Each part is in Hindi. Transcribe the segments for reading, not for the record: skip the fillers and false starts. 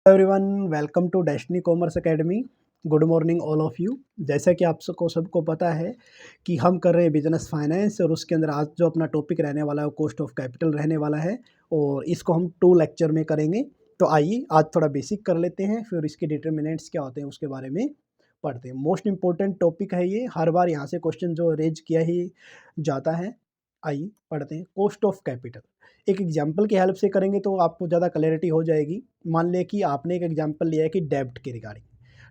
Everyone, welcome to Destiny Commerce Academy. Good morning all of you. जैसा कि आप सबको पता है कि हम कर रहे हैं बिजनेस फाइनेंस, और उसके अंदर आज जो अपना टॉपिक रहने वाला है वो कॉस्ट ऑफ कैपिटल रहने वाला है, और इसको हम 2 लेक्चर में करेंगे। तो आइए आज थोड़ा बेसिक कर लेते हैं, फिर इसके डिटर्मिनेंट्स क्या होते हैं उसके बारे में पढ़ते हैं। मोस्ट इंपॉर्टेंट टॉपिक है ये, हर बार यहाँ से क्वेश्चन जो रेज किया ही जाता है। आइए पढ़ते हैं कॉस्ट ऑफ कैपिटल। एक एग्जाम्पल की हेल्प से करेंगे तो आपको ज़्यादा क्लैरिटी हो जाएगी। मान लें कि आपने एक एग्जाम्पल लिया है कि डेब्ट के रिगार्डिंग।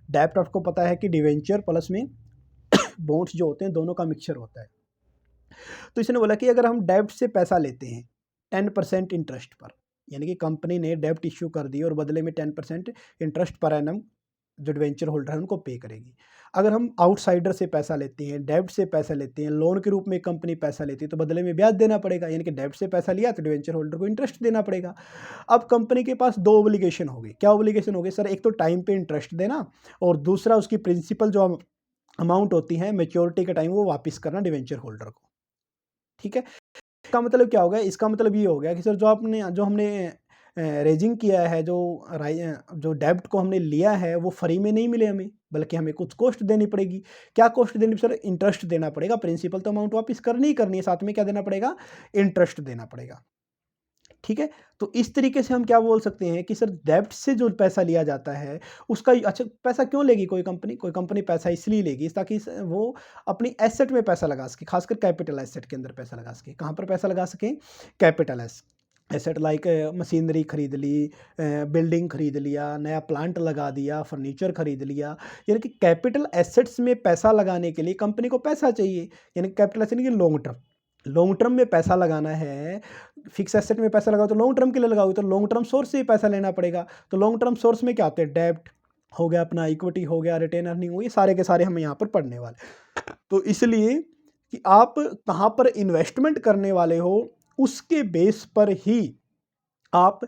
डेब्ट आपको पता है कि डिवेंचर प्लस में बॉन्ड्स जो होते हैं दोनों का मिक्सचर होता है। तो इसने बोला कि अगर हम डेब्ट से पैसा लेते हैं 10% इंटरेस्ट पर, यानी कि कंपनी ने डेब्ट इश्यू कर दी और बदले में 10% इंटरेस्ट पर एनम जो डिवेंचर होल्डर है उनको पे करेगी। अगर हम आउटसाइडर से पैसा लेते हैं, डेब्ट से पैसा लेते हैं, लोन के रूप में कंपनी पैसा लेती है, तो बदले में ब्याज देना पड़ेगा। यानी कि डेब्ट से पैसा लिया तो डिवेंचर होल्डर को इंटरेस्ट देना पड़ेगा। अब कंपनी के पास 2 ऑब्लिगेशन हो गई। क्या ऑब्लिगेशन हो गई सर? एक तो टाइम पे इंटरेस्ट देना, और दूसरा उसकी प्रिंसिपल जो अमाउंट होती है मैच्योरिटी के टाइम वो वापस करना डिवेंचर होल्डर को। ठीक है। इसका मतलब क्या हो गया? इसका मतलब ये हो गया कि सर जो हमने रेजिंग किया है, जो डेब्ट को हमने लिया है वो फ्री में नहीं मिले हमें, बल्कि हमें कुछ कॉस्ट देनी पड़ेगी। क्या कॉस्ट देनी सर? इंटरेस्ट देना पड़ेगा। प्रिंसिपल तो अमाउंट वापस करनी ही करनी है, साथ में क्या देना पड़ेगा? इंटरेस्ट देना पड़ेगा। ठीक है। तो इस तरीके से हम क्या बोल सकते हैं कि सर डेब्ट से जो पैसा लिया जाता है उसका अच्छा पैसा क्यों लेगी कोई कंपनी पैसा इसलिए लेगी ताकि वो अपनी एसेट में पैसा लगा सके, खासकर कैपिटल एसेट के अंदर पैसा लगा सके। कहाँ पर पैसा लगा सके? कैपिटल एसेट लाइक मशीनरी खरीद ली, बिल्डिंग खरीद लिया, नया प्लांट लगा दिया, फर्नीचर खरीद लिया। यानी कि कैपिटल एसेट्स में पैसा लगाने के लिए कंपनी को पैसा चाहिए। यानी कैपिटल एसेट यानी लॉन्ग टर्म में पैसा लगाना है। फिक्स एसेट में पैसा लगाओ तो लॉन्ग टर्म के लिए लगाओगे, तो लॉन्ग टर्म सोर्स से ही पैसा लेना पड़ेगा। तो लॉन्ग टर्म सोर्स में क्या होते हैं? डेब्ट हो गया, अपना इक्विटी हो गया, रिटेन अर्निंग हो, ये सारे के सारे हम यहाँ पर पढ़ने वाले। तो इसलिए कि आप कहाँ पर इन्वेस्टमेंट करने वाले हो उसके बेस पर ही आप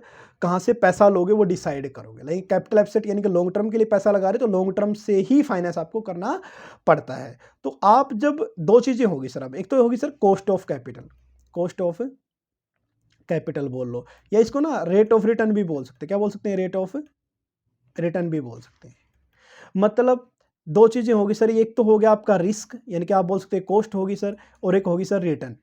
कहाँ से पैसा लोगे वो डिसाइड करोगे। लेकिन कैपिटल एसेट यानी कि लॉन्ग टर्म के लिए पैसा लगा रहे तो लॉन्ग टर्म से ही फाइनेंस आपको करना पड़ता है। तो आप जब 2 चीज़ें होगी सर, अब एक तो होगी sir cost of capital, cost of capital बोल लो, या इसको ना रेट ऑफ रिटर्न भी बोल सकते हैं। क्या बोल सकते हैं? रेट ऑफ रिटर्न भी बोल सकते हैं। मतलब 2 चीज़ें होगी सर, एक तो हो गया आपका रिस्क, यानी कि आप बोल सकते हैं कॉस्ट होगी सर, और एक होगी सर रिटर्न।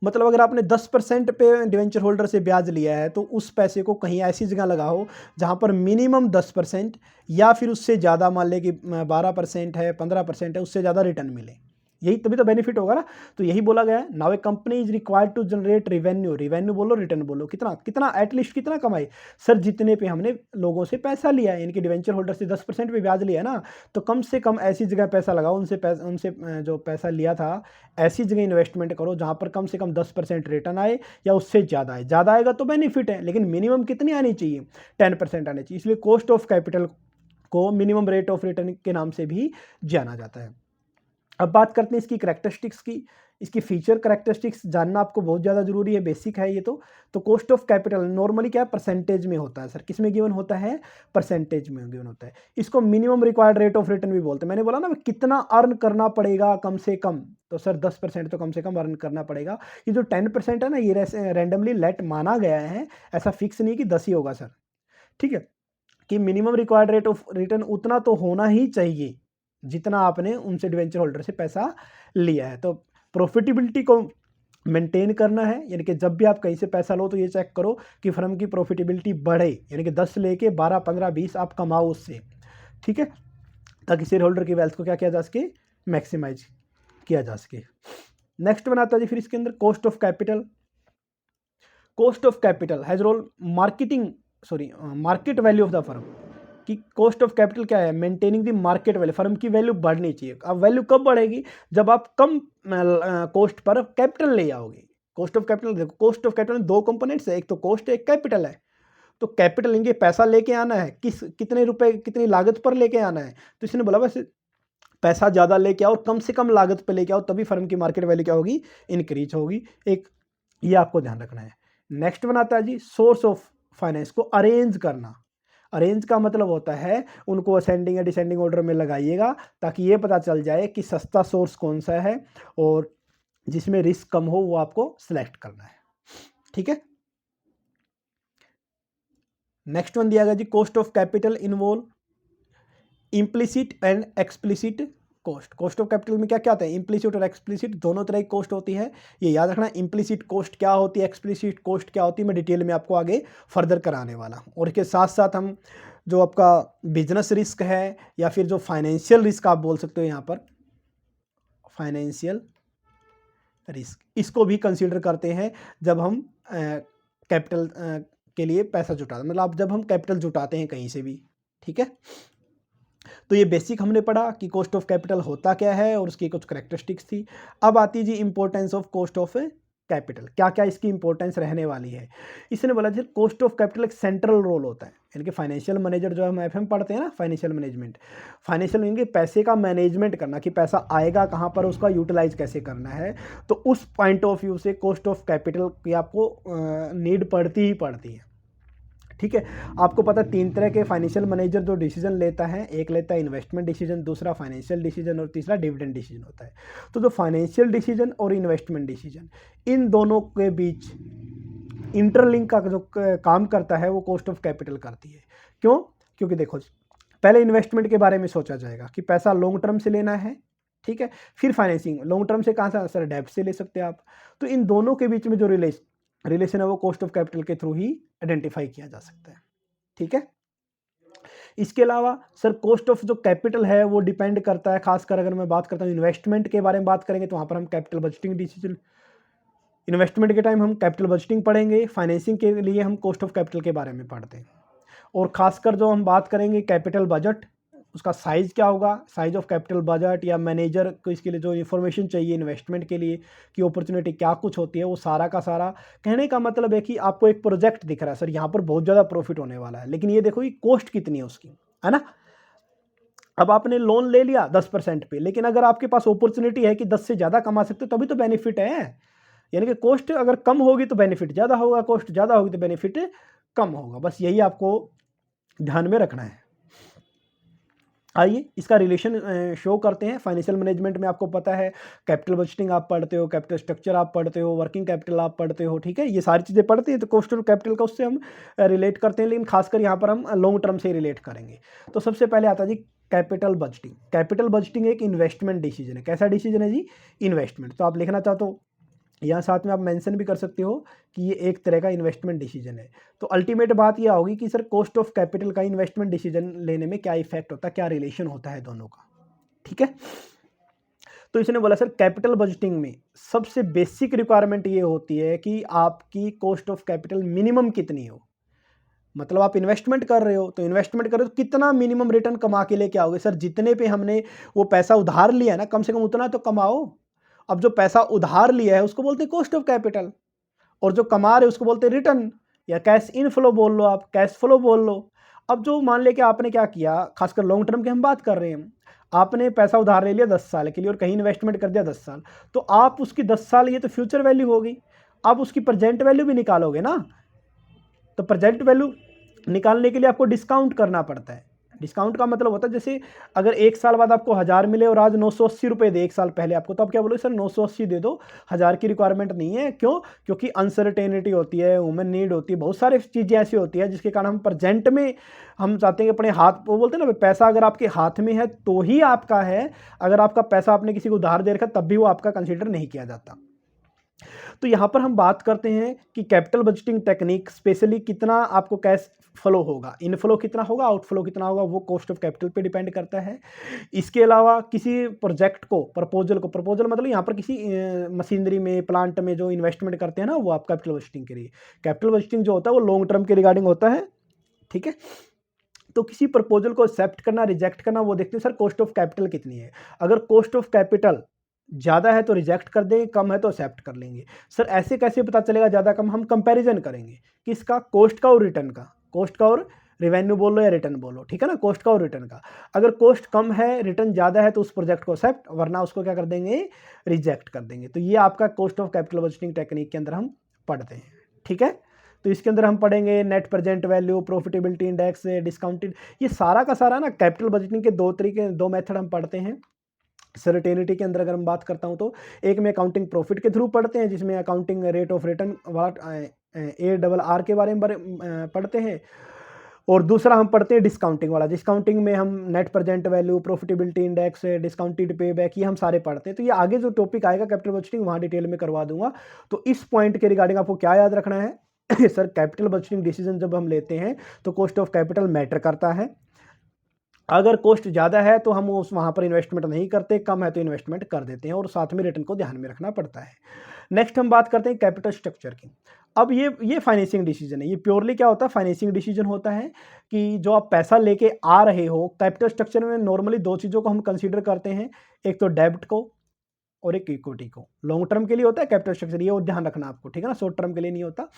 मतलब अगर आपने 10% पे डिवेंचर होल्डर से ब्याज लिया है तो उस पैसे को कहीं ऐसी जगह लगाओ जहां पर मिनिमम 10% या फिर उससे ज़्यादा, मान ले कि 12% है, 15% है, उससे ज़्यादा रिटर्न मिले। यही तभी तो बेनिफिट होगा ना। तो यही बोला गया है, now a company is required to generate revenue, revenue बोलो, रिटर्न बोलो, कितना कितना एटलीस्ट कितना कमाए सर? जितने पे हमने लोगों से पैसा लिया है, यानी कि डिवेंचर होल्डर से 10% पे ब्याज लिया है ना, तो कम से कम ऐसी जगह पैसा लगाओ, उनसे जो पैसा लिया था ऐसी जगह इन्वेस्टमेंट करो जहाँ पर कम से कम 10% रिटर्न आए या उससे ज़्यादा आए। ज़्यादा आएगा तो बेनिफिट है, लेकिन मिनिमम कितनी आनी चाहिए? 10% आनी चाहिए। इसलिए कॉस्ट ऑफ कैपिटल को मिनिमम रेट ऑफ रिटर्न के नाम से भी जाना जाता है। अब बात करते हैं इसकी करैक्टरिस्टिक्स की। इसकी फीचर करैक्टरिस्टिक्स जानना आपको बहुत ज़्यादा ज़रूरी है, बेसिक है ये तो कॉस्ट ऑफ कैपिटल नॉर्मली क्या है? परसेंटेज में होता है सर। किस में गिवन होता है? परसेंटेज में गिवन होता है। इसको minimum required rate of return भी बोलते हैं। मैंने बोला ना कितना अर्न करना पड़ेगा कम से कम, तो सर 10% तो कम से कम अर्न करना पड़ेगा। ये जो 10% है ना, ये रैंडमली लेट माना गया है, ऐसा फिक्स नहीं कि 10 ही होगा सर। ठीक है, कि minimum required rate of return उतना तो होना ही चाहिए जितना आपने उनसे डिवेंचर होल्डर से पैसा लिया है। तो प्रॉफिटेबिलिटी को मेंटेन करना है, यानी कि जब भी आप कहीं से पैसा लो तो ये चेक करो कि फर्म की प्रॉफिटेबिलिटी बढ़े, यानी कि 10 लेके 12, 15, 20 आप कमाओ उससे। ठीक है, ताकि शेयर होल्डर की वेल्थ को क्या किया जा सके? मैक्सिमाइज किया जा सके। नेक्स्ट बनाता है जी फिर इसके अंदर cost of capital. Cost of capital has role market value of the firm. कि कॉस्ट ऑफ कैपिटल क्या है? Maintaining the market value, firm की वैल्यू बढ़नी चाहिए। अब वैल्यू कब बढ़ेगी? जब आप कम कॉस्ट पर कैपिटल ले आओगे। कॉस्ट ऑफ कैपिटल देखो, कॉस्ट ऑफ कैपिटल में 2 कंपोनेंट्स है, एक तो कॉस्ट है, एक कैपिटल है। तो कैपिटल इनके पैसा लेके आना है, कितने रुपए कितनी लागत पर लेके आना है। तो इसने बोला बस पैसा ज़्यादा लेके आओ, कम से कम लागत पर लेके आओ, तभी फर्म की मार्केट वैल्यू क्या होगी? इंक्रीज होगी। एक ये आपको ध्यान रखना है। नेक्स्ट बनाता है जी सोर्स ऑफ फाइनेंस को अरेंज करना। अरेंज का मतलब होता है उनको असेंडिंग या डिसेंडिंग ऑर्डर में लगाइएगा, ताकि ये पता चल जाए कि सस्ता सोर्स कौन सा है और जिसमें रिस्क कम हो वो आपको सिलेक्ट करना है। ठीक है। नेक्स्ट वन दिया गया जी, cost of capital involve implicit and explicit cost. Cost of capital में क्या क्या आता है, इम्प्लिसिट और एक्सप्लिसिट दोनों तरह की कॉस्ट होती है, ये याद रखना। इम्प्लिसिट कॉस्ट क्या होती है, एक्सप्लिसिट कॉस्ट क्या होती है, मैं डिटेल में आपको आगे फर्दर कराने वाला हूँ। और इसके साथ साथ हम जो आपका बिजनेस रिस्क है या फिर जो फाइनेंशियल रिस्क आप बोल सकते हो यहाँ पर, फाइनेंशियल रिस्क, इसको भी कंसीडर करते हैं जब हम कैपिटल के लिए पैसा जुटाते, मतलब जब हम कैपिटल जुटाते हैं कहीं से भी, ठीक है। तो ये बेसिक हमने पढ़ा कि कॉस्ट ऑफ कैपिटल होता क्या है और उसकी कुछ करेक्टरिस्टिक्स थी। अब आती जी importance of cost of capital, क्या क्या इसकी इंपॉर्टेंस रहने वाली है। इसने बोला जी कॉस्ट ऑफ कैपिटल एक सेंट्रल रोल होता है, यानी कि फाइनेंशियल मैनेजर जो हम एफएम पढ़ते हैं ना, फाइनेंशियल मैनेजमेंट, फाइनेंशियल यानी कि पैसे का मैनेजमेंट करना, कि पैसा आएगा कहाँ पर, उसका यूटिलाइज कैसे करना है। तो उस पॉइंट ऑफ व्यू से कॉस्ट ऑफ कैपिटल की आपको नीड पड़ती ही पड़ती है, ठीक है। आपको पता है 3 तरह के फाइनेंशियल मैनेजर जो डिसीजन लेता है, एक लेता है इन्वेस्टमेंट डिसीजन, दूसरा फाइनेंशियल डिसीजन और तीसरा डिविडेंड डिसीजन होता है। तो जो फाइनेंशियल डिसीजन और इन्वेस्टमेंट डिसीजन, इन दोनों के बीच इंटरलिंक का जो काम करता है वो कॉस्ट ऑफ कैपिटल करती है। क्यों? क्योंकि देखो पहले इन्वेस्टमेंट के बारे में सोचा जाएगा कि पैसा लॉन्ग टर्म से लेना है, ठीक है। फिर फाइनेंसिंग, लॉन्ग टर्म से कहाँ से, सर डेब्ट से ले सकते हैं आप। तो इन दोनों के बीच में जो रिलेशन है वो कॉस्ट ऑफ कैपिटल के थ्रू ही आइडेंटिफाई किया जा सकता है, ठीक है। इसके अलावा सर कॉस्ट ऑफ जो कैपिटल है वो डिपेंड करता है, खासकर अगर मैं बात करता हूँ इन्वेस्टमेंट के बारे में बात करेंगे तो वहाँ पर हम कैपिटल बजटिंग डिसीजन, इन्वेस्टमेंट के टाइम हम कैपिटल बजटिंग पढ़ेंगे, फाइनेंसिंग के लिए हम कॉस्ट ऑफ कैपिटल के बारे में पढ़ते हैं। और खासकर जो हम बात करेंगे कैपिटल बजट, उसका साइज़ क्या होगा, साइज ऑफ कैपिटल बजट, या मैनेजर को इसके लिए जो इन्फॉर्मेशन चाहिए इन्वेस्टमेंट के लिए कि अपॉर्चुनिटी क्या कुछ होती है, वो सारा का सारा। कहने का मतलब है कि आपको एक प्रोजेक्ट दिख रहा है, सर यहाँ पर बहुत ज़्यादा प्रॉफिट होने वाला है, लेकिन ये देखो ये कॉस्ट कितनी है उसकी, है ना। अब आपने लोन ले लिया 10% पे, लेकिन अगर आपके पास अपॉर्चुनिटी है कि 10 से ज़्यादा कमा सकते हो तभी तो बेनिफिट है। यानी कि कॉस्ट अगर कम होगी तो बेनिफिट ज़्यादा होगा, कॉस्ट ज़्यादा होगी तो बेनिफिट कम होगा, बस यही आपको ध्यान में रखना है। आइए इसका रिलेशन शो करते हैं। फाइनेंशियल मैनेजमेंट में आपको पता है कैपिटल बजटिंग आप पढ़ते हो, कैपिटल स्ट्रक्चर आप पढ़ते हो, वर्किंग कैपिटल आप पढ़ते हो, ठीक है। ये सारी चीज़ें पढ़ते हैं तो कॉस्ट ऑफ कैपिटल का उससे हम रिलेट करते हैं, लेकिन खासकर यहाँ पर हम लॉन्ग टर्म से रिलेट करेंगे। तो सबसे पहले आता है G capital budgeting. Capital budgeting एक इन्वेस्टमेंट डिसीजन है। कैसा डिसीजन है जी? इन्वेस्टमेंट। तो आप लिखना चाहते हो यहाँ साथ में आप मेंशन भी कर सकते हो कि ये एक तरह का इन्वेस्टमेंट डिसीजन है। तो अल्टीमेट बात यह होगी कि सर कॉस्ट ऑफ कैपिटल का इन्वेस्टमेंट डिसीजन लेने में क्या इफेक्ट होता है, क्या रिलेशन होता है दोनों का, ठीक है। तो इसने बोला सर कैपिटल बजटिंग में सबसे बेसिक रिक्वायरमेंट ये होती है कि आपकी कॉस्ट ऑफ कैपिटल मिनिमम कितनी हो। मतलब आप इन्वेस्टमेंट कर रहे हो तो कितना मिनिमम रिटर्न कमा के लेके आओगे। सर जितने पे हमने वो पैसा उधार लिया ना, कम से कम उतना तो कमाओ। अब जो पैसा उधार लिया है उसको बोलते हैं कॉस्ट ऑफ कैपिटल, और जो कमा रहे उसको बोलते हैं रिटर्न, या कैश इनफ्लो बोल लो, आप कैश फ्लो बोल लो। अब जो मान ले कि आपने क्या किया, खासकर लॉन्ग टर्म की हम बात कर रहे हैं, आपने पैसा उधार ले लिया 10 साल के लिए और कहीं इन्वेस्टमेंट कर दिया 10 साल, तो आप उसकी 10 साल, ये तो फ्यूचर वैल्यू होगी, आप उसकी प्रेजेंट वैल्यू भी निकालोगे ना। तो प्रेजेंट वैल्यू निकालने के लिए आपको डिस्काउंट करना पड़ता है। डिस्काउंट का मतलब होता है जैसे अगर 1 साल बाद आपको 1000 मिले और आज 980 रुपये दे 1 साल पहले आपको, तो आप क्या बोलोगे, सर 980 दे दो, 1000 की रिक्वायरमेंट नहीं है। क्यों? क्योंकि अनसर्टेनिटी होती है, ह्यूमन नीड होती है, बहुत सारी चीज़ें ऐसी होती है जिसके कारण हम प्रेजेंट में हम चाहते हैं कि अपने हाथ, वो बोलते हैं ना पैसा अगर आपके हाथ में है तो ही आपका है, अगर आपका पैसा आपने किसी को उधार दे रखा तब भी वो आपका कंसिडर नहीं किया जाता। तो यहाँ पर हम बात करते हैं कि कैपिटल बजटिंग टेक्निक स्पेशली कितना आपको कैश फ्लो होगा, इनफ्लो कितना होगा, आउटफ्लो कितना होगा, वो कॉस्ट ऑफ कैपिटल पे डिपेंड करता है। इसके अलावा किसी प्रोजेक्ट को, प्रपोजल मतलब यहाँ पर किसी मशीनरी में, प्लांट में जो इन्वेस्टमेंट करते हैं ना, वो आप कैपिटल बजटिंग के लिए, कैपिटल बजटिंग जो होता है वो लॉन्ग टर्म के रिगार्डिंग होता है, ठीक है। तो किसी प्रपोजल को एक्सेप्ट करना, रिजेक्ट करना, वो देखते हैं सर कॉस्ट ऑफ कैपिटल कितनी है। अगर कॉस्ट ऑफ कैपिटल ज़्यादा है तो रिजेक्ट कर देंगे, कम है तो एक्सेप्ट कर लेंगे। सर ऐसे कैसे पता चलेगा ज़्यादा कम? हम कंपैरिजन करेंगे किसका, कॉस्ट का और रिटर्न का, कॉस्ट का और रेवेन्यू बोलो या रिटर्न बोलो, ठीक है ना, कॉस्ट का और रिटर्न का। अगर कॉस्ट कम है, रिटर्न ज़्यादा है तो उस प्रोजेक्ट को एक्सेप्ट, वरना उसको क्या कर देंगे, रिजेक्ट कर देंगे। तो ये आपका cost of capital budgeting technique के अंदर हम पढ़ते हैं, ठीक है। तो इसके अंदर हम पढ़ेंगे net present value, profitability index, discounted, ये सारा का सारा ना कैपिटल बजटिंग के 2 तरीके, 2 मेथड हम पढ़ते हैं। सर्टेनिटी के अंदर अगर हम बात करता हूँ तो एक में अकाउंटिंग प्रॉफिट के थ्रू पढ़ते हैं, जिसमें accounting rate of return what ARR के बारे में पढ़ते हैं। और दूसरा हम पढ़ते हैं डिस्काउंटिंग वाला। डिस्काउंटिंग में हम net present value, profitability index, discounted pay back, ये हम सारे पढ़ते हैं। तो ये आगे जो टॉपिक आएगा कैपिटल बजटिंग, वहाँ डिटेल में करवा दूंगा। तो इस पॉइंट के रिगार्डिंग आपको क्या याद रखना है सर, कैपिटल बजटिंग डिसीजन जब हम लेते हैं तो कॉस्ट ऑफ कैपिटल मैटर करता है। अगर कॉस्ट ज़्यादा है तो हम उस वहाँ पर इन्वेस्टमेंट नहीं करते, कम है तो इन्वेस्टमेंट कर देते हैं, और साथ में रिटर्न को ध्यान में रखना पड़ता है। नेक्स्ट हम बात करते हैं कैपिटल स्ट्रक्चर की। अब ये फाइनेंसिंग डिसीजन है। ये प्योरली क्या होता है, फाइनेंसिंग डिसीजन होता है कि जो आप पैसा लेके आ रहे हो। कैपिटल स्ट्रक्चर में नॉर्मली दो चीज़ों को हम कंसीडर करते हैं, एक तो डेब्ट को और एक इक्विटी को। लॉन्ग टर्म के लिए होता है कैपिटल स्ट्रक्चर, ये और ध्यान रखना आपको, ठीक है ना, शॉर्ट टर्म के लिए नहीं होता।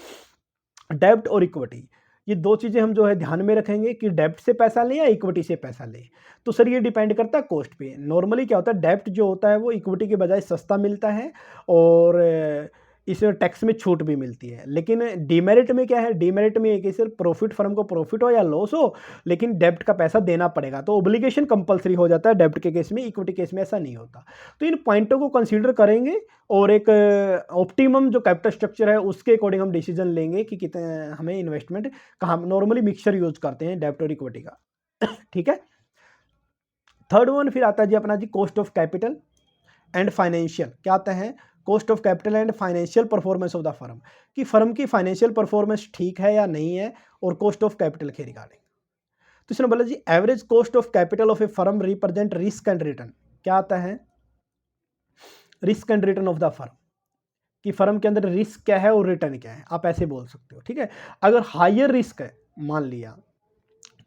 डेब्ट और इक्विटी, ये दो चीज़ें हम जो है ध्यान में रखेंगे कि डेब्ट से पैसा लें या इक्विटी से पैसा लें। तो सर ये डिपेंड करता है कॉस्ट पे। नॉर्मली क्या होता है, डेब्ट जो होता है वो इक्विटी के बजाय सस्ता मिलता है, और इसे टैक्स में छूट भी मिलती है। लेकिन डीमेरिट में क्या है, डीमेरिट में एक सर प्रॉफिट, फर्म को प्रॉफिट हो या लॉस हो, लेकिन डेब्ट का पैसा देना पड़ेगा। तो ओब्लिगेशन कंपलसरी हो जाता है डेब्ट के केस में, इक्विटी केस में ऐसा नहीं होता। तो इन पॉइंटों को कंसीडर करेंगे और एक ऑप्टिमम जो कैपिटल स्ट्रक्चर है उसके अकॉर्डिंग हम डिसीजन लेंगे कि कितने हमें इन्वेस्टमेंट कहाँ। नॉर्मली मिक्सचर यूज करते हैं डेब्ट और इक्विटी का ठीक है। थर्ड वन फिर आता है जी अपना जी cost of capital and financial. क्या आता है, cost of capital and financial performance of the firm, कि फर्म की फाइनेंशियल परफॉर्मेंस ठीक है या नहीं है, और कॉस्ट ऑफ कैपिटल के रिगार्डिंग। तो इसने बोला जी average cost of capital of a firm represent risk and return. क्या आता है, risk and return of the firm, कि फर्म के अंदर रिस्क क्या है और रिटर्न क्या है, आप ऐसे बोल सकते हो, ठीक है। अगर हायर रिस्क है, मान लिया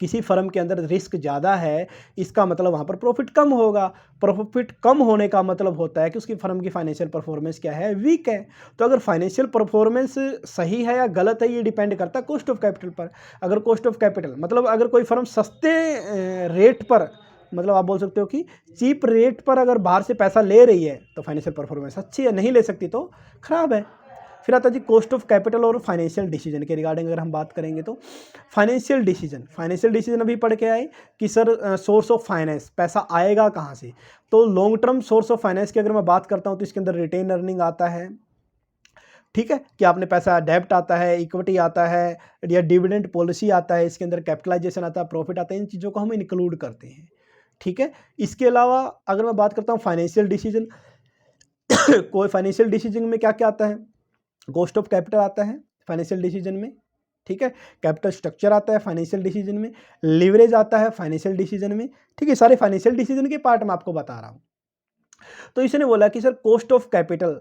किसी फर्म के अंदर रिस्क ज़्यादा है, इसका मतलब वहाँ पर प्रॉफिट कम होगा। प्रॉफिट कम होने का मतलब होता है कि उसकी फर्म की फाइनेंशियल परफॉर्मेंस क्या है, वीक है। तो अगर फाइनेंशियल परफॉर्मेंस सही है या गलत है, ये डिपेंड करता है कॉस्ट ऑफ कैपिटल पर। अगर कॉस्ट ऑफ कैपिटल मतलब अगर कोई फर्म सस्ते रेट पर, मतलब आप बोल सकते हो कि चीप रेट पर अगर बाहर से पैसा ले रही है तो फाइनेंशियल परफॉर्मेंस अच्छी है, नहीं ले सकती तो खराब है। फिर आता है जी कॉस्ट ऑफ कैपिटल और फाइनेंशियल डिसीजन के रिगार्डिंग अगर हम बात करेंगे तो फाइनेंशियल डिसीजन अभी पढ़ के आए कि सर सोर्स ऑफ फाइनेंस, पैसा आएगा कहाँ से। तो long term source of finance की अगर मैं बात करता हूँ तो इसके अंदर रिटेन अर्निंग आता है, ठीक है, कि आपने पैसा, डेब्ट आता है, इक्विटी आता है, या डिविडेंड पॉलिसी आता है, इसके अंदर कैपिटलाइजेशन आता है, प्रॉफिट आता है, इन चीज़ों को हम इंक्लूड करते हैं, ठीक है। इसके अलावा अगर मैं बात करता हूँ फाइनेंशियल डिसीजन कोई फाइनेंशियल डिसीजन में क्या क्या आता है, कॉस्ट ऑफ कैपिटल आता है फाइनेंशियल डिसीजन में, ठीक है, कैपिटल स्ट्रक्चर आता है फाइनेंशियल डिसीजन में, लिवरेज आता है फाइनेंशियल डिसीजन में, ठीक है। सारे फाइनेंशियल डिसीजन के पार्ट मैं आपको बता रहा हूँ। तो इसने बोला कि सर कॉस्ट ऑफ कैपिटल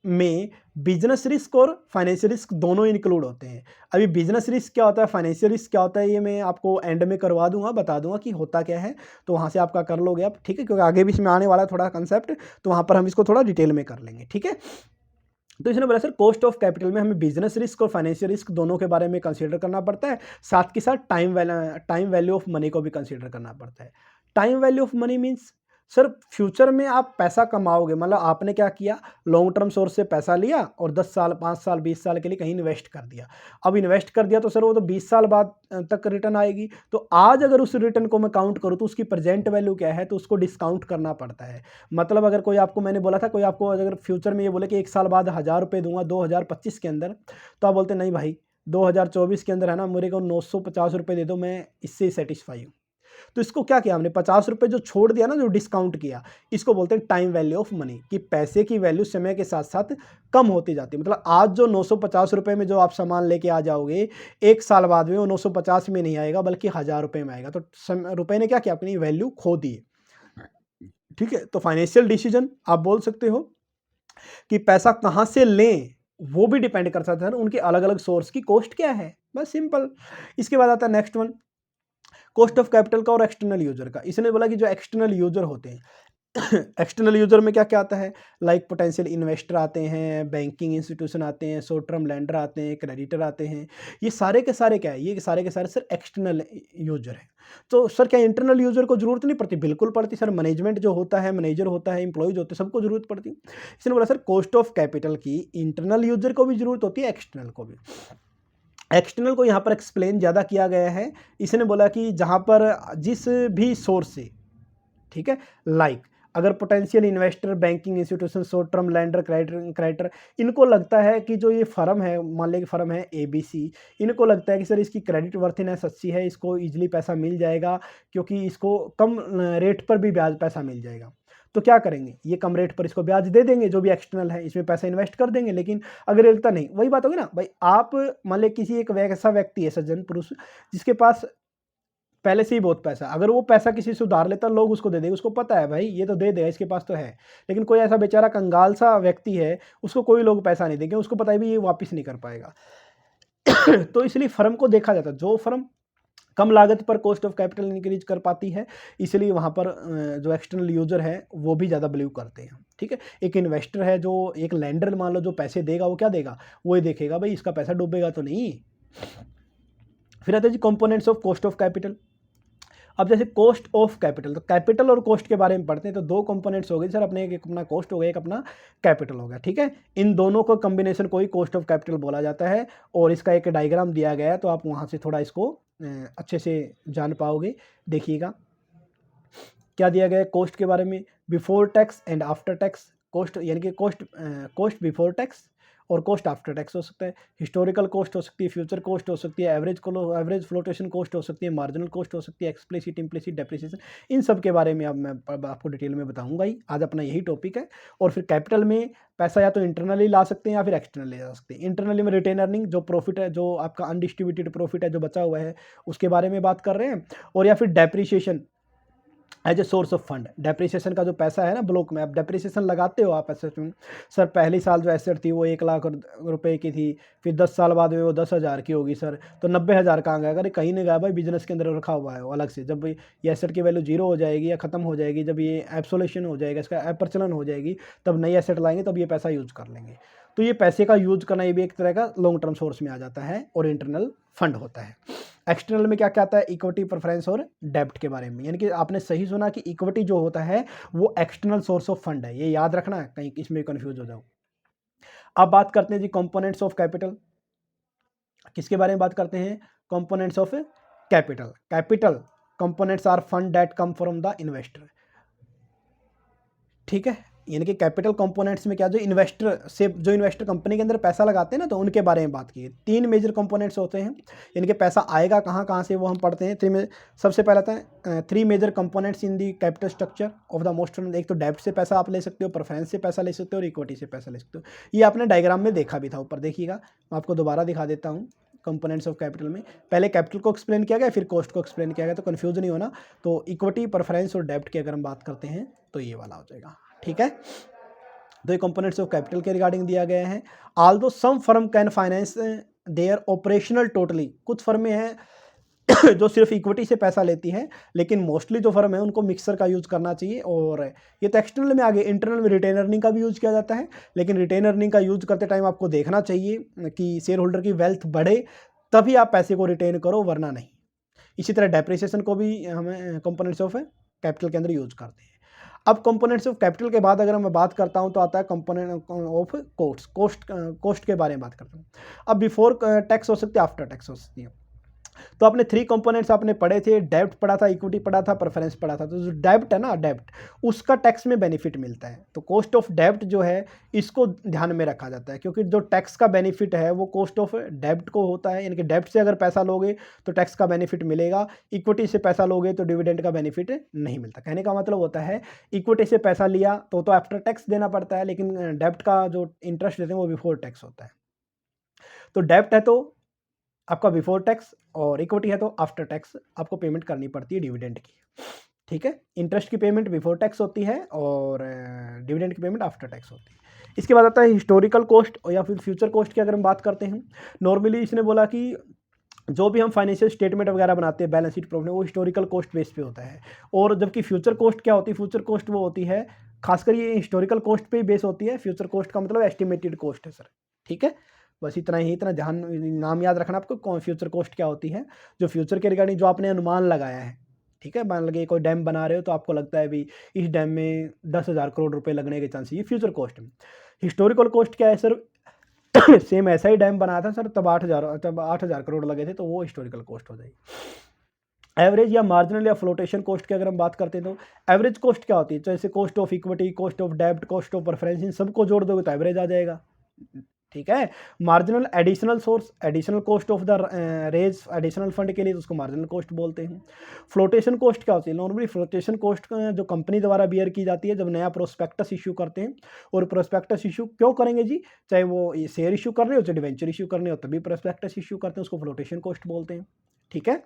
में बिजनेस रिस्क और फाइनेंशियल रिस्क दोनों इंक्लूड होते हैं। अभी बिजनेस रिस्क क्या होता है, फाइनेंशियल रिस्क क्या होता है, ये मैं आपको एंड में करवा दूंगा, बता दूंगा कि होता क्या है, तो वहाँ से आपका कर लोगे आप, ठीक है, क्योंकि आगे भी इसमें आने वाला है थोड़ा कंसेप्ट, तो वहाँ पर हम इसको थोड़ा डिटेल में कर लेंगे, ठीक है। तो इसने बोला सर कॉस्ट ऑफ कैपिटल में हमें बिजनेस रिस्क और फाइनेंशियल रिस्क दोनों के बारे में कंसीडर करना पड़ता है, साथ के साथ टाइम वैल्यू ऑफ मनी को भी कंसीडर करना पड़ता है। Time value of money means sir future में आप पैसा कमाओगे, मतलब आपने क्या किया, लॉन्ग टर्म सोर्स से पैसा लिया और 10 साल 5 साल 20 साल के लिए कहीं इन्वेस्ट कर दिया। अब इन्वेस्ट कर दिया तो सर वो तो 20 साल बाद तक रिटर्न आएगी। तो आज अगर उस रिटर्न को मैं काउंट करूँ तो उसकी प्रेजेंट वैल्यू क्या है, तो उसको डिस्काउंट करना पड़ता है। मतलब अगर कोई आपको, मैंने बोला था कोई आपको अगर फ्यूचर में ये बोले कि 1 साल बाद 1000 रुपये दूंगा 2025 के अंदर, तो आप बोलते नहीं भाई 2024 के अंदर है ना, मेरे को 950 रुपये दे दो, मैं इससे सेटिस्फाई हूँ। तो इसको क्या किया हमने, 50 रुपये जो छोड़ दिया ना, जो डिस्काउंट किया, इसको बोलते हैं टाइम वैल्यू ऑफ मनी, कि पैसे की वैल्यू समय के साथ साथ कम होती जाती है। मतलब आज जो 950 रुपये में जो आप सामान लेके आ जाओगे, 1 साल बाद में वो 950 में नहीं आएगा बल्कि 1000 रुपये में आएगा। तो रुपये ने क्या किया, अपनी वैल्यू खो दी है, ठीक है। तो फाइनेंशियल डिसीजन आप बोल सकते हो कि पैसा कहाँ से लें, वो भी डिपेंड कर सकता है, उनके अलग अलग सोर्स की कॉस्ट क्या है, बस सिंपल। इसके बाद आता है next one, cost of capital का और एक्सटर्नल यूजर का। इसने बोला कि जो एक्सटर्नल यूजर होते हैं एक्सटर्नल यूजर में क्या क्या आता है, लाइक पोटेंशियल इन्वेस्टर आते हैं, बैंकिंग इंस्टीट्यूशन आते हैं, शॉर्ट टर्म लैंडर आते हैं, क्रेडिटर आते हैं। ये सारे के सारे क्या है, ये सारे के सारे सर एक्सटर्नल यूजर है। तो सर क्या इंटरनल यूजर को जरूरत नहीं पड़ती, बिल्कुल पड़ती सर। मैनेजमेंट जो होता है, मैनेजर होता है, एम्प्लॉयज होते हैं, सबको जरूरत पड़ती है। इसने बोला सर कॉस्ट ऑफ कैपिटल की इंटरनल यूजर को भी जरूरत होती है, एक्सटर्नल को भी। एक्सटर्नल को यहाँ पर एक्सप्लेन ज़्यादा किया गया है। इसने बोला कि जहाँ पर जिस भी सोर्स से, ठीक है, लाइक अगर potential investor, banking institution, short term lender, creditor इनको लगता है कि जो ये फर्म है, मान लें कि फर्म है ABC, इनको लगता है कि सर इसकी क्रेडिट वर्थिनेस अच्छी है, इसको ईजिली पैसा मिल जाएगा क्योंकि इसको कम रेट पर भी ब्याज पैसा मिल जाएगा, तो क्या करेंगे, ये कम रेट पर इसको ब्याज दे देंगे, जो भी एक्सटर्नल है इसमें पैसा इन्वेस्ट कर देंगे। लेकिन अगर लगता नहीं, वही बात होगी ना भाई, आप मान लें किसी एक वैसा व्यक्ति है, सज्जन पुरुष, जिसके पास पहले से ही बहुत पैसा, अगर वो पैसा किसी से उधार लेता लोग उसको दे देंगे, उसको पता है भाई ये तो दे देगा, इसके पास तो है। लेकिन कोई ऐसा बेचारा कंगाल सा व्यक्ति है, उसको कोई लोग पैसा नहीं देंगे, उसको पता है भी ये वापस नहीं कर पाएगा। तो इसलिए फर्म को देखा जाता है, जो फर्म कम लागत पर कॉस्ट ऑफ कैपिटल इंक्रीज कर पाती है, इसलिए वहाँ पर जो एक्सटर्नल यूजर है वो भी ज़्यादा बिलीव करते हैं। ठीक है, एक इन्वेस्टर है, जो एक लैंडर मान लो जो पैसे देगा, वो क्या देगा, वो ही देखेगा भाई इसका पैसा डूबेगा तो नहीं। फिर आता है जी components of cost of capital. अब जैसे कॉस्ट ऑफ कैपिटल, तो कैपिटल और कॉस्ट के बारे में पढ़ते हैं, तो दो कंपोनेंट्स हो गए सर अपने, एक अपना कॉस्ट हो गया, एक अपना कैपिटल हो गया। ठीक है, इन दोनों को कॉम्बिनेशन को ही कॉस्ट ऑफ कैपिटल बोला जाता है, और इसका एक डायग्राम दिया गया है, तो आप वहाँ से थोड़ा इसको अच्छे से जान पाओगे। देखिएगा क्या दिया गया है कॉस्ट के बारे में, before tax and after tax cost, यानी कि कॉस्ट बिफोर टैक्स और कॉस्ट आफ्टर टैक्स हो सकता है, हिस्टोरिकल कॉस्ट हो सकती है, फ्यूचर कॉस्ट हो सकती है, एवरेज फ्लोटेशन कॉस्ट हो सकती है, मार्जिनल कॉस्ट हो सकती है, एक्सप्लिसिट इम्प्लिसिट डेप्रिसिएशन, इन सब के बारे में अब मैं आपको डिटेल में बताऊंगा ही, आज अपना यही टॉपिक है। और फिर कैपिटल में पैसा या तो इंटरनली ला सकते हैं या फिर एक्सटर्नली ला सकते हैं। इंटरनली में रिटेन अर्निंग, जो प्रॉफिट है, जो आपका अनडिस्ट्रीब्यूटेड प्रॉफिट है जो बचा हुआ है, उसके बारे में बात कर रहे हैं। और या फिर depreciation as a source of fund, depreciation का जो पैसा है ना ब्लॉक में, आप डेप्रिसिएशन लगाते हो आप एसेट में, सर पहली साल जो एसेट थी वो 1 लाख रुपए की थी, फिर 10 साल बाद में वो 10,000 की होगी सर, तो 90,000 कहाँ गया, अगर कहीं नहीं गया भाई, बिजनेस के अंदर रखा हुआ है वो अलग से। जब ये एसेट की वैल्यू जीरो हो जाएगी या खत्म हो जाएगी, जब ये एब्सोल्यूशन हो जाएगा, इसका अप्रचलन हो जाएगी, तब नई एसेट लाएंगे, तब ये पैसा यूज कर लेंगे। तो ये पैसे का यूज करना, ये भी एक तरह का लॉन्ग टर्म सोर्स में आ जाता है, और इंटरनल फंड होता है। एक्सटर्नल में क्या क्या आता है, इक्विटी, प्रेफरेंस और डेब्ट के बारे में, यानी कि आपने सही सुना कि इक्विटी जो होता है वो एक्सटर्नल सोर्स ऑफ फंड है, ये याद रखना है, कहीं इसमें कंफ्यूज हो जाओ। अब बात करते हैं जी कंपोनेंट्स ऑफ कैपिटल, किसके बारे में बात करते हैं, components of capital. Capital components are fund that come from the investor. ठीक है, यानी कि कैपिटल कंपोनेंट्स में क्या, जो इन्वेस्टर कंपनी के अंदर पैसा लगाते हैं ना, तो उनके बारे में बात की है। 3 मेजर कंपोनेंट्स होते हैं, यानी कि पैसा आएगा कहाँ कहाँ से, वो हम पढ़ते हैं। सबसे पहला था 3 major components in the capital structure of the most, एक तो डेब्ट से पैसा आप ले सकते हो, प्रेफरेंस से पैसा ले सकते हो, और इक्विटी से पैसा ले सकते हो। ये आपने डायग्राम में देखा भी था, ऊपर देखिएगा, मैं आपको दोबारा दिखा देता हूँ। कंपोनेंट्स ऑफ कैपिटल में पहले कैपिटल को एक्सप्लेन किया गया, फिर कॉस्ट को एक्सप्लेन किया गया, तो कन्फ्यूज नहीं होना। तो इक्विटी, प्रेफरेंस और डेब्ट की अगर हम बात करते हैं तो ये वाला हो जाएगा। ठीक है, तो ये कंपोनेंट्स ऑफ कैपिटल के रिगार्डिंग दिया गया है। Although some firm can finance their operational totally, कुछ फर्में हैं जो सिर्फ इक्विटी से पैसा लेती है, लेकिन मोस्टली जो फर्म है उनको मिक्सर का यूज करना चाहिए। और ये तो एक्सटर्नल में आगे, इंटरनल में रिटेन अर्निंग का भी यूज किया जाता है, लेकिन रिटेन अर्निंग का यूज करते टाइम आपको देखना चाहिए कि शेयर होल्डर की वेल्थ बढ़े, तभी आप पैसे को रिटेन करो, वरना नहीं। इसी तरह डेप्रिसिएशन को भी हमें कंपोनेंट्स ऑफ कैपिटल के अंदर यूज करते हैं। अब कंपोनेंट्स ऑफ कैपिटल के बाद अगर मैं बात करता हूं तो आता है कंपोनेंट ऑफ कॉस्ट के बारे में बात करता हूं। अब बिफोर टैक्स हो सकती है, आफ्टर टैक्स हो सकती है। तो आपने 3 कंपोनेंट्स आपने पढ़े थे, डेब्ट पढ़ा था, इक्विटी पढ़ा था, प्रेफरेंस पढ़ा था। तो जो डेब्ट है ना, डेब्ट उसका टैक्स में बेनिफिट मिलता है, तो कॉस्ट ऑफ डेब्ट जो है इसको ध्यान में रखा जाता है, क्योंकि जो टैक्स का बेनिफिट है वो कॉस्ट ऑफ डेब्ट को होता है, यानी कि डेब्ट से अगर पैसा लोगे तो टैक्स का बेनिफिट मिलेगा, इक्विटी से पैसा लोगे तो डिविडेंड का बेनिफिट नहीं मिलता। कहने का मतलब होता है इक्विटी से पैसा लिया तो आफ्टर टैक्स देना पड़ता है, लेकिन डेब्ट का जो इंटरेस्ट देते हैं वो बिफोर टैक्स होता है। तो डेब्ट है तो आपका बिफोर टैक्स, और इक्विटी है तो आफ्टर टैक्स आपको पेमेंट करनी पड़ती है डिविडेंड की। ठीक है, इंटरेस्ट की पेमेंट बिफोर टैक्स होती है और डिविडेंड की पेमेंट आफ्टर टैक्स होती है। इसके बाद आता है हिस्टोरिकल कॉस्ट या फिर फ्यूचर कॉस्ट की अगर हम बात करते हैं। नॉर्मली इसने बोला कि जो भी हम फाइनेंशियल स्टेटमेंट वगैरह बनाते हैं, बैलेंस शीट प्रॉफिट, वो हिस्टोरिकल कॉस्ट बेस पे होता है। और जबकि फ्यूचर कॉस्ट क्या होती है, फ्यूचर कॉस्ट वो होती है, खासकर ये हिस्टोरिकल कॉस्ट पे ही बेस होती है। फ्यूचर कॉस्ट का मतलब एस्टिमेटेड कॉस्ट है सर। ठीक है, बस इतना ही, इतना ध्यान, नाम याद रखना आपको, फ्यूचर कॉस्ट क्या होती है, जो फ्यूचर के रिगार्डिंग जो आपने अनुमान लगाया है। ठीक है, मान लगे कोई डैम बना रहे हो तो आपको लगता है भी इस डैम में 10,000 करोड़ रुपए लगने के चांसेस, ये फ्यूचर कॉस्ट है। हिस्टोरिकल कॉस्ट क्या है सर, सेम ऐसा ही डैम बनाया था सर, तब 8,000 करोड़ लगे थे, तो वो हिस्टोरिकल कॉस्ट हो जाएगी। एवरेज या मार्जिनल या फ्लोटेशन कॉस्ट की अगर हम बात करते हैं तो एवरेज कॉस्ट क्या होती है, जैसे cost of equity, cost of डेब्ट, कॉस्ट ऑफ प्रेफरेंस, इन सबको जोड़ दोगे तो एवरेज आ जाएगा। ठीक है। Marginal additional source, additional cost of the raise additional fund के लिए, तो उसको मार्जिनल कॉस्ट बोलते हैं। फ्लोटेशन कॉस्ट क्या होती है, नॉर्मली फ्लोटेशन कॉस्ट जो कंपनी द्वारा बियर की जाती है जब नया प्रोस्पेक्टस इशू करते हैं। और प्रोस्पेक्टस इशू क्यों करेंगे जी, चाहे वो शेयर इशू करने हो चाहे डिवेंचर इशू करने हो, तभी प्रोस्पेक्टस इशू करते हैं, उसको फ्लोटेशन कॉस्ट बोलते हैं। ठीक है।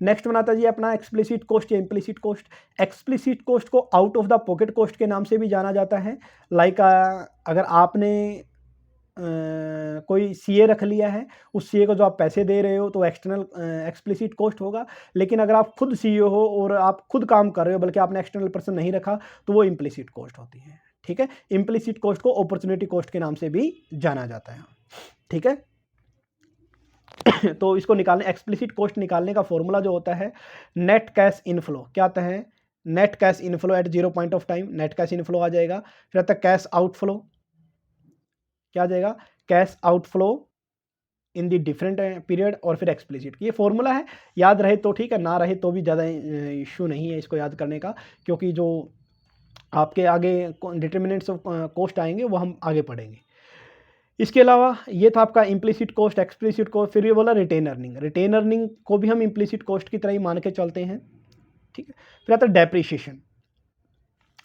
नेक्स्ट बनाता जी अपना एक्सप्लिसिट कॉस्ट या इम्प्लिसिट कॉस्ट। एक्सप्लिसिट कॉस्ट को out of the pocket cost के नाम से भी जाना जाता है। लाइक अगर आपने कोई सीए रख लिया है, उस सीए को जो आप पैसे दे रहे हो तो एक्सटर्नल एक्सप्लिसिट कॉस्ट होगा। लेकिन अगर आप खुद सीईओ हो और आप खुद काम कर रहे हो, बल्कि आपने एक्सटर्नल पर्सन नहीं रखा, तो वो इम्प्लिसिट कॉस्ट होती है। ठीक है। इम्प्लिसिट कॉस्ट को अपॉर्चुनिटी कॉस्ट के नाम से भी जाना जाता है। ठीक है। तो इसको निकालने, एक्सप्लिसिट कॉस्ट निकालने का फॉर्मूला जो होता है, नेट कैश इनफ्लो, क्या आता है, net cash inflow at 0 point of time, net cash inflow आ जाएगा। फिर आता है कैश आउटफ्लो, क्या आ जाएगा, cash outflow in the different period, और फिर एक्सप्लिसिट। ये फॉर्मूला है, याद रहे तो ठीक है, ना रहे तो भी ज़्यादा इशू नहीं है इसको याद करने का, क्योंकि जो आपके आगे डिटर्मिनेंट्स ऑफ कॉस्ट आएंगे वो हम आगे पढ़ेंगे। इसके अलावा ये था आपका इम्प्लिसिट कॉस्ट, एक्सप्लिसिट कॉस्ट। फिर ये बोला रिटेन अर्निंग, रिटेन अर्निंग को भी हम इम्प्लिसिट कॉस्ट की तरह ही मान के चलते हैं। ठीक है। फिर आता है डेप्रिशिएशन,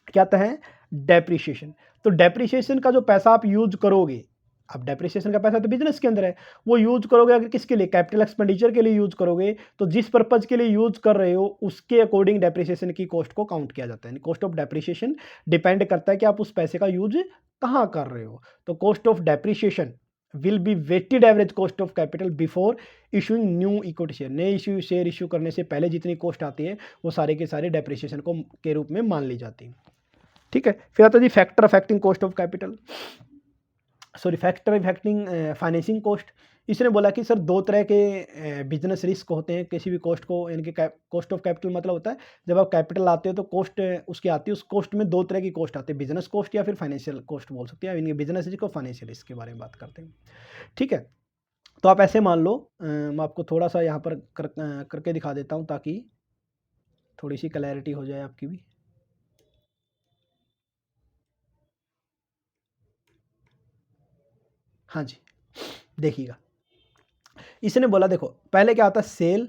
क्या आता है, डेप्रिशिएशन। तो डेप्रिशिएशन का जो पैसा आप यूज करोगे, अब डेप्रिसिएशन का पैसा तो बिजनेस के अंदर है, वो यूज करोगे अगर किसके लिए, कैपिटल एक्सपेंडिचर के लिए यूज करोगे, तो जिस पर्पज के लिए यूज कर रहे हो उसके अकॉर्डिंग डेप्रिसिएशन की कॉस्ट को काउंट किया जाता है। कॉस्ट ऑफ डेप्रिसिएशन डिपेंड करता है कि आप उस पैसे का यूज कहाँ कर रहे हो। तो cost of depreciation will be weighted average cost of capital before issuing new equity share. नए शेयर इशू करने से पहले जितनी कॉस्ट आती है वो सारे के सारे डेप्रिसिएशन को के रूप में मान ली जाती है। ठीक है। फिर आता है जी factor affecting cost of capital, sorry factor effecting financing cost. इसने बोला कि सर दो तरह के बिजनेस रिस्क होते हैं किसी भी कॉस्ट को, यानी कि कॉस्ट ऑफ कैपिटल मतलब होता है जब आप कैपिटल लाते हो तो कॉस्ट उसकी आती है, उस कॉस्ट में दो तरह की कॉस्ट आती है, बिजनेस कॉस्ट या फिर फाइनेंशियल कॉस्ट बोल सकते हैं, यानी बिजनेस रिस्क और फाइनेंशियल रिस्क के बारे में बात करते हैं। ठीक है। तो आप ऐसे मान लो, मैं आपको थोड़ा सा यहाँ पर करके दिखा देता हूँ ताकि थोड़ी सी क्लैरिटी हो जाए आपकी भी। हाँ जी, देखिएगा, इसने बोला देखो पहले क्या आता है, sale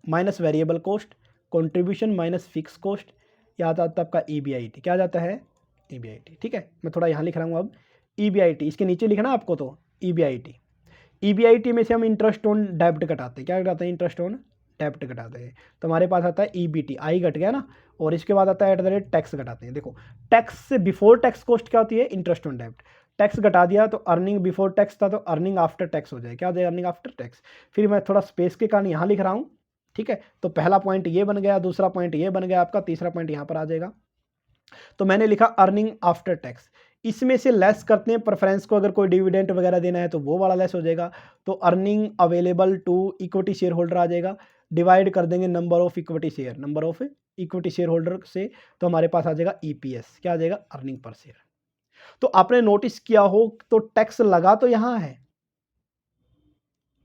minus variable cost, contribution minus fix cost, या आता है आपका EBIT। क्या जाता है, EBIT। ठीक है। मैं थोड़ा यहाँ लिख रहा हूँ अब, EBIT इसके नीचे लिखना आपको, तो EBIT में से हम इंटरेस्ट ऑन डेब्ट घटाते हैं, क्या घटाते हैं, इंटरेस्ट ऑन डेब्ट घटाते हैं। तो हमारे पास आता है EBT, आई घट गया ना, और इसके बाद आता है एट द रेट टैक्स घटाते हैं। देखो टैक्स से बिफोर टैक्स कॉस्ट क्या होती है, इंटरेस्ट ऑन डेब्ट, टैक्स घटा दिया तो अर्निंग बिफोर टैक्स था तो अर्निंग आफ्टर टैक्स हो जाए, क्या हो जाए, अर्निंग आफ्टर टैक्स। फिर मैं थोड़ा स्पेस के कारण यहाँ लिख रहा हूँ। ठीक है। तो पहला पॉइंट ये बन गया, दूसरा पॉइंट ये बन गया आपका, तीसरा पॉइंट यहाँ पर आ जाएगा। तो मैंने लिखा अर्निंग आफ्टर टैक्स, इसमें से लेस करते हैं प्रेफरेंस को, अगर कोई डिविडेंड वगैरह देना है तो वो वाला लेस हो जाएगा, तो earning available to equity share holder आ जाएगा। डिवाइड कर देंगे number of equity share, number of equity share holder से, तो हमारे पास आ जाएगा EPS, क्या आ जाएगा, अर्निंग पर शेयर। तो आपने नोटिस किया हो तो टैक्स लगा तो यहां है,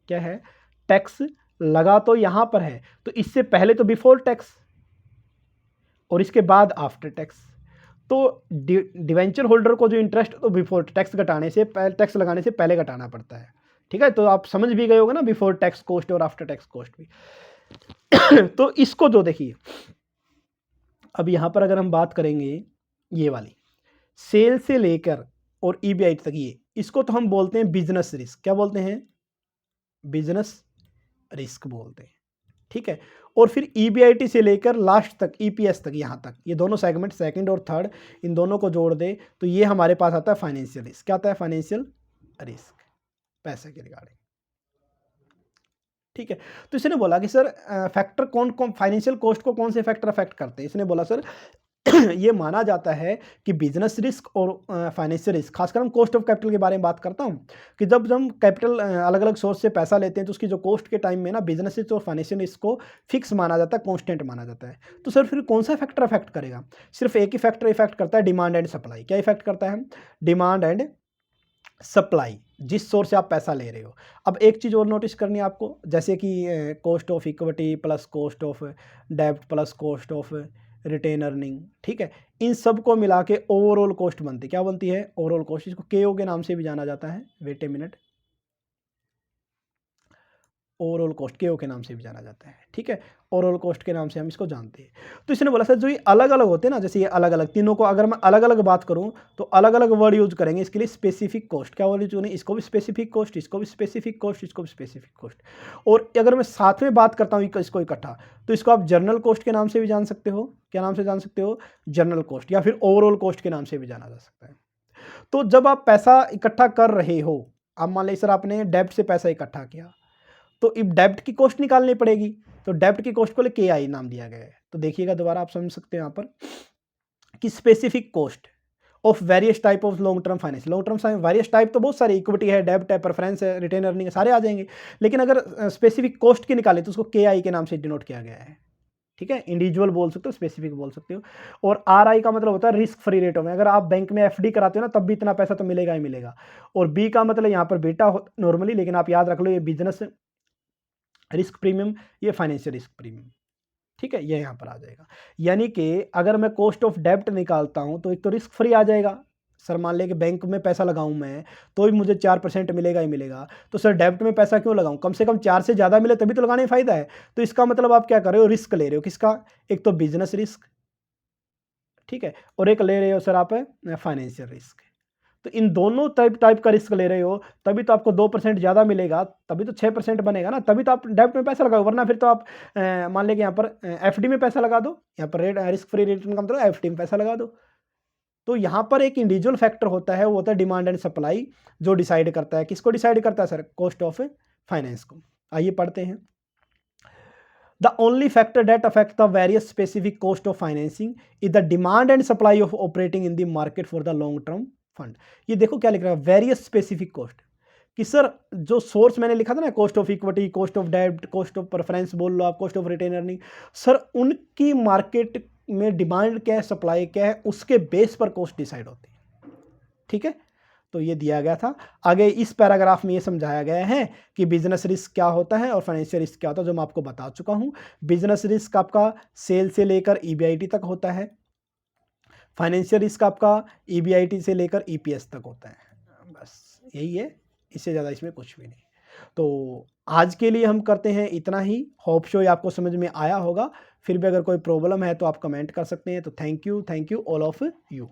क्या है, टैक्स लगा तो यहां पर है, तो इससे पहले तो बिफोर टैक्स और इसके बाद आफ्टर टैक्स। तो डिवेंचर होल्डर को जो इंटरेस्ट तो बिफोर टैक्स घटाने से, टैक्स लगाने से पहले घटाना पड़ता है। ठीक है। तो आप समझ भी गए होगे ना, बिफोर टैक्स कॉस्ट और आफ्टर टैक्स कॉस्ट भी। तो इसको जो देखिए, अब यहां पर अगर हम बात करेंगे ये वाली सेल से लेकर और EBIT तक, ये इसको तो हम बोलते हैं बिजनेस रिस्क, क्या बोलते हैं, बिजनेस रिस्क बोलते हैं। ठीक है। और फिर EBIT से लेकर लास्ट तक EPS तक, यहाँ तक, ये दोनों सेगमेंट सेकंड और थर्ड, इन दोनों को जोड़ दे तो ये हमारे पास आता है फाइनेंशियल रिस्क। क्या आता है, फाइनेंशियल रिस्क, पैसे के रिगार्डिंग। ठीक है। तो इसने बोला कि सर फैक्टर कौन कौन, फाइनेंशियल कॉस्ट को कौन से फैक्टर अफेक्ट करते हैं। इसने बोला सर ये माना जाता है कि बिजनेस रिस्क और फाइनेंशियल रिस्क, खासकर हम कॉस्ट ऑफ कैपिटल के बारे में बात करता हूं, कि जब हम कैपिटल अलग अलग सोर्स से पैसा लेते हैं तो उसकी जो कॉस्ट के टाइम में ना बिजनेस रिस्क और फाइनेंशियल रिस्क को फिक्स माना जाता है, कांस्टेंट माना जाता है। तो सर फिर कौन सा फैक्टर अफेक्ट करेगा, सिर्फ एक ही फैक्टर इफेक्ट करता है, डिमांड एंड सप्लाई। क्या इफेक्ट करता है, डिमांड एंड सप्लाई, जिस सोर्स से आप पैसा ले रहे हो। अब एक चीज़ और नोटिस करनी है आपको, जैसे कि cost of equity plus cost of डेब्ट plus cost of retain earning, ठीक है, इन सब को मिला के ओवरऑल कॉस्ट बनती है। क्या बनती है? Overall cost. इसको केओ के नाम से भी जाना जाता है। Wait a minute, overall cost KO के नाम से भी जाना जाता है, ठीक है, ओवरऑल कॉस्ट के नाम से हम इसको जानते हैं। तो इसने बोला सर जो ये अलग अलग होते हैं ना, जैसे ये अलग अलग तीनों को अगर मैं अलग अलग बात करूं तो अलग अलग वर्ड यूज करेंगे इसके लिए। स्पेसिफिक कॉस्ट, क्या वर्ड यूज करेंगे? इसको भी स्पेसिफिक कॉस्ट, इसको भी स्पेसिफिक कॉस्ट, इसको भी स्पेसिफिक कॉस्ट। और अगर मैं साथ में बात करता हूँ इसको इकट्ठा, तो इसको आप जर्नल कॉस्ट के नाम से भी जान सकते हो। क्या नाम से जान सकते हो? जर्नल कॉस्ट, या फिर ओवरऑल कॉस्ट के नाम से भी जाना जा सकता है। तो जब आप पैसा इकट्ठा कर रहे हो, आप मान लीजिए सर आपने डेब्ट से पैसा इकट्ठा किया, तो अब डेब्ट की कॉस्ट निकालनी पड़ेगी, तो डेब्ट की कॉस्ट को ले KI नाम दिया गया है। तो देखिएगा दोबारा, आप समझ सकते हैं यहाँ पर कि specific cost of various type of long term finance. Long term various type तो बहुत सारे, इक्विटी है, डेब्ट है, प्रेफरेंस है, रिटेन अर्निंग है, सारे आ जाएंगे। लेकिन अगर स्पेसिफिक कॉस्ट की निकाले तो उसको KI के नाम से डिनोट किया गया है, ठीक है। इंडिविजुअल बोल सकते हो, स्पेसिफिक बोल सकते हो। और RI का मतलब होता है रिस्क फ्री रेट में। अगर आप बैंक में FD कराते हो ना, तब भी इतना पैसा तो मिलेगा ही मिलेगा। और B का मतलब यहाँ पर बेटा नॉर्मली, लेकिन आप याद रख लो ये बिजनेस रिस्क प्रीमियम, ये फाइनेंशियल रिस्क प्रीमियम, ठीक है, ये यहाँ पर आ जाएगा। यानी कि अगर मैं कॉस्ट ऑफ डेब्ट निकालता हूँ तो एक तो रिस्क फ्री आ जाएगा। सर मान लें कि बैंक में पैसा लगाऊं मैं, तो भी मुझे 4% मिलेगा ही मिलेगा। तो सर डेब्ट में पैसा क्यों लगाऊं? कम से कम 4 से ज़्यादा मिले तभी तो लगाने में फ़ायदा है। तो इसका मतलब आप क्या कर रहे हो? रिस्क ले रहे हो। किसका? एक तो बिजनेस रिस्क, ठीक है, और एक ले रहे हो सर आप फाइनेंशियल रिस्क। तो इन दोनों टाइप का रिस्क ले रहे हो, तभी तो आपको 2% ज़्यादा मिलेगा, तभी तो 6% बनेगा ना, तभी तो आप डेब्ट में पैसा लगाओ। वरना फिर तो आप मान लें कि यहाँ पर FD में पैसा लगा दो, यहाँ पर रिस्क फ्री रिटर्न का मतलब FD में पैसा लगा दो। तो यहाँ पर एक इंडिविजुअल फैक्टर होता है, वो होता है डिमांड एंड सप्लाई, जो डिसाइड करता है। किसको डिसाइड करता है सर? कॉस्ट ऑफ फाइनेंस को। आइए पढ़ते हैं। The only factor that affects the various specific cost of financing is the demand and supply of operating in the market for the long term fund। ये देखो क्या लिख रहा है, वेरियस स्पेसिफिक कॉस्ट, कि सर जो सोर्स मैंने लिखा था ना, cost of equity, cost of डेब्ट, कॉस्ट ऑफ प्रेफरेंस बोल लो आप, cost of retain earning, sir उनकी मार्केट में डिमांड क्या है, सप्लाई क्या है, उसके बेस पर कॉस्ट डिसाइड होती है, ठीक है। तो ये दिया गया था। आगे इस पैराग्राफ में ये समझाया गया है कि बिजनेस रिस्क क्या होता है और फाइनेंशियल रिस्क क्या होता है, जो मैं आपको बता चुका हूँ। बिजनेस रिस्क आपका सेल से लेकर EBIT तक होता है। फाइनेंशियल रिस्क आपका EBIT से लेकर EPS तक होता है। बस यही है, इससे ज़्यादा इसमें कुछ भी नहीं। तो आज के लिए हम करते हैं इतना ही। होप शो आपको समझ में आया होगा। फिर भी अगर कोई प्रॉब्लम है तो आप कमेंट कर सकते हैं। तो thank you all of you.